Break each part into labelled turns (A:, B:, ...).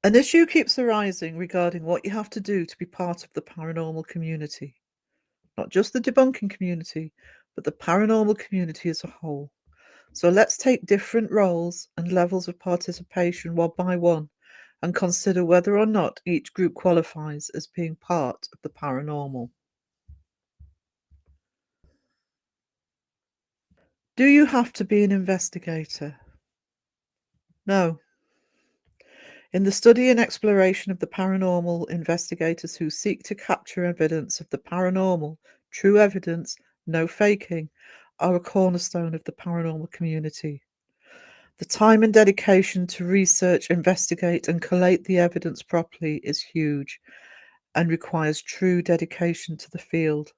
A: An issue keeps arising regarding what you have to do to be part of the paranormal community. Not just the debunking community, but the paranormal community as a whole. So let's take different roles and levels of participation one by one and consider whether or not each group qualifies as being part of the paranormal. Do you have to be an investigator? No. In the study and exploration of the paranormal, investigators who seek to capture evidence of the paranormal, true evidence, no faking, are a cornerstone of the paranormal community. The time and dedication to research, investigate, and collate the evidence properly is huge and requires true dedication to the field.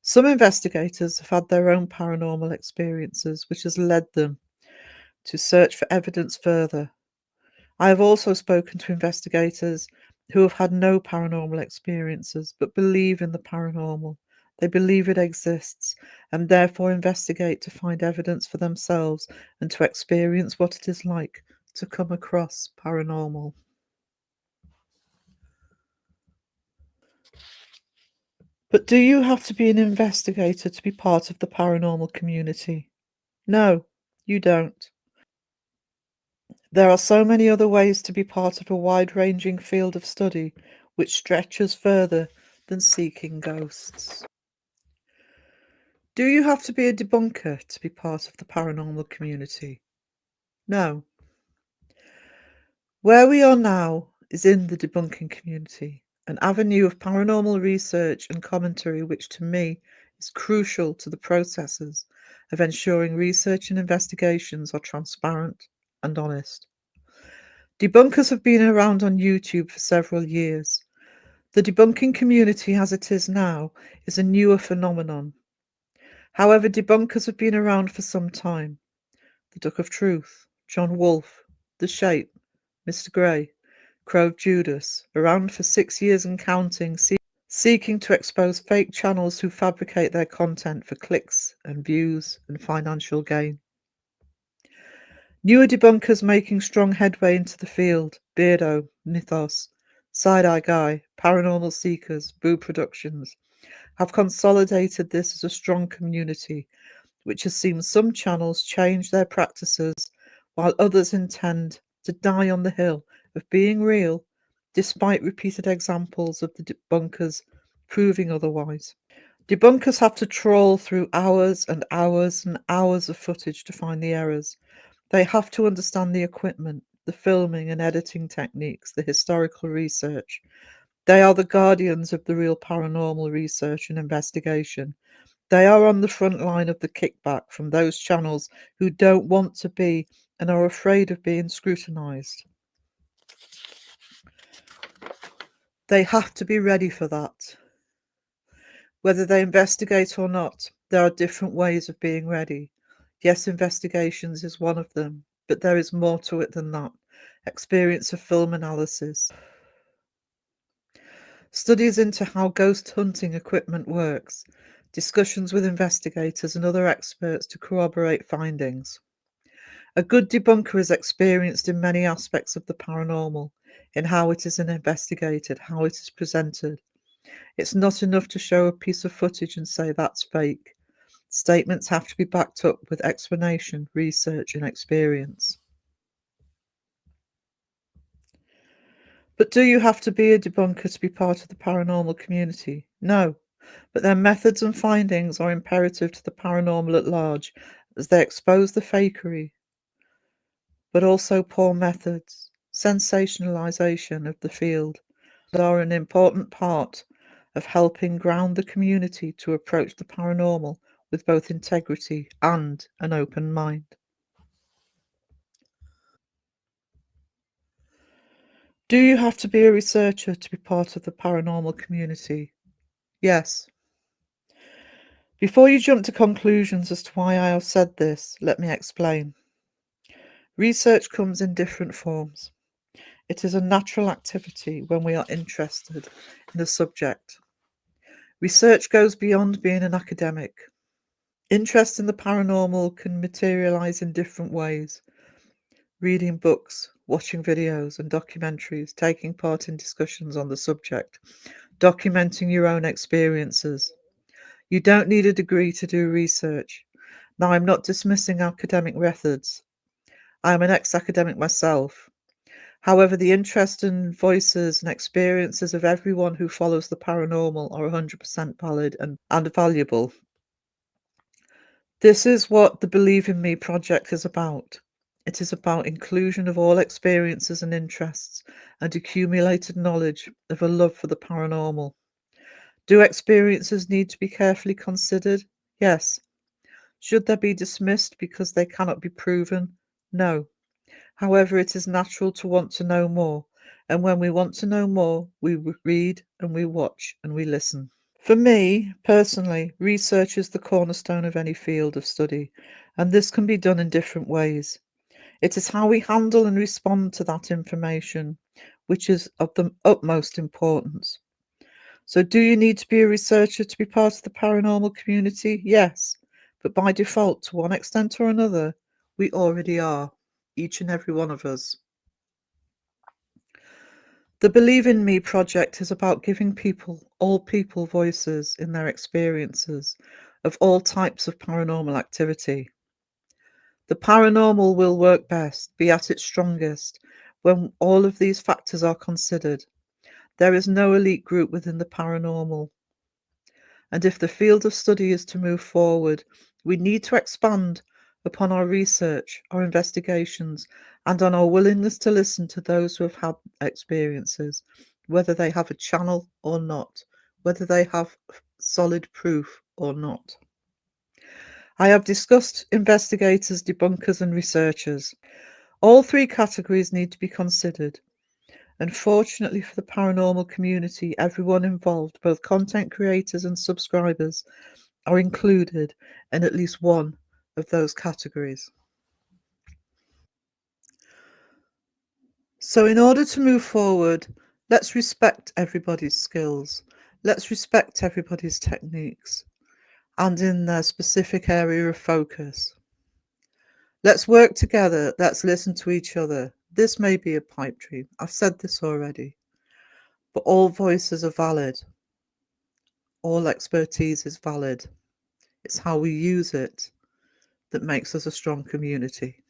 A: Some investigators have had their own paranormal experiences, which has led them to search for evidence further. I have also spoken to investigators who have had no paranormal experiences but believe in the paranormal. They believe it exists and therefore investigate to find evidence for themselves and to experience what it is like to come across paranormal. But do you have to be an investigator to be part of the paranormal community? No, you don't. There are so many other ways to be part of a wide-ranging field of study which stretches further than seeking ghosts. Do you have to be a debunker to be part of the paranormal community? No. Where we are now is in the debunking community, an avenue of paranormal research and commentary which to me is crucial to the processes of ensuring research and investigations are transparent and honest. Debunkers have been around on YouTube for several years. The debunking community as it is now is a newer phenomenon. However, debunkers have been around for some time. The Duck of Truth, John Wolfe, The Shape, Mr. Grey, Crow of Judas, around for 6 years and counting, seeking to expose fake channels who fabricate their content for clicks and views and financial gain. Newer debunkers making strong headway into the field: Beardo, Mythos, Side-Eye Guy, Paranormal Seekers, Boo Productions, have consolidated this as a strong community, which has seen some channels change their practices, while others intend to die on the hill of being real, despite repeated examples of the debunkers proving otherwise. Debunkers have to trawl through hours and hours and hours of footage to find the errors. They have to understand the equipment, the filming and editing techniques, the historical research. They are the guardians of the real paranormal research and investigation. They are on the front line of the kickback from those channels who don't want to be and are afraid of being scrutinized. They have to be ready for that. Whether they investigate or not, there are different ways of being ready. Yes, investigations is one of them, but there is more to it than that. Experience of film analysis, studies into how ghost hunting equipment works, discussions with investigators and other experts to corroborate findings. A good debunker is experienced in many aspects of the paranormal, in how it is investigated, how it is presented. It's not enough to show a piece of footage and say that's fake. Statements have to be backed up with explanation, research, and experience. But do you have to be a debunker to be part of the paranormal community? No, but their methods and findings are imperative to the paranormal at large, as they expose the fakery, but also poor methods, sensationalization of the field, that are an important part of helping ground the community to approach the paranormal with both integrity and an open mind. Do you have to be a researcher to be part of the paranormal community? Yes. Before you jump to conclusions as to why I have said this, let me explain. Research comes in different forms. It is a natural activity when we are interested in a subject. Research goes beyond being an academic. Interest in the paranormal can materialize in different ways. reading books, watching videos and documentaries, taking part in discussions on the subject, documenting your own experiences. You don't need a degree to do research. Now, I'm not dismissing academic methods. I'm an ex-academic myself. However, the interest and voices and experiences of everyone who follows the paranormal are 100% valid and valuable. This is what the Believe in Me project is about. It is about inclusion of all experiences and interests and accumulated knowledge of a love for the paranormal. Do experiences need to be carefully considered? Yes. Should they be dismissed because they cannot be proven? No. However, it is natural to want to know more, and when we want to know more, we read and we watch and we listen. For me, personally, research is the cornerstone of any field of study, and this can be done in different ways. It is how we handle and respond to that information, which is of the utmost importance. So, do you need to be a researcher to be part of the paranormal community? Yes, but by default, to one extent or another, we already are, each and every one of us. The Believe in Me project is about giving all people, voices in their experiences of all types of paranormal activity. The paranormal will work best, be at its strongest, when all of these factors are considered. There is no elite group within the paranormal. And if the field of study is to move forward, we need to expand upon our research, our investigations, and on our willingness to listen to those who have had experiences, whether they have a channel or not, whether they have solid proof or not. I have discussed investigators, debunkers, and researchers. All three categories need to be considered. Unfortunately for the paranormal community, everyone involved, both content creators and subscribers, are included in at least one of those categories. So, in order to move forward, let's respect everybody's skills. Let's respect everybody's techniques and in their specific area of focus. Let's work together. Let's listen to each other. This may be a pipe dream. I've said this already. But all voices are valid. All expertise is valid. It's how we use it that makes us a strong community.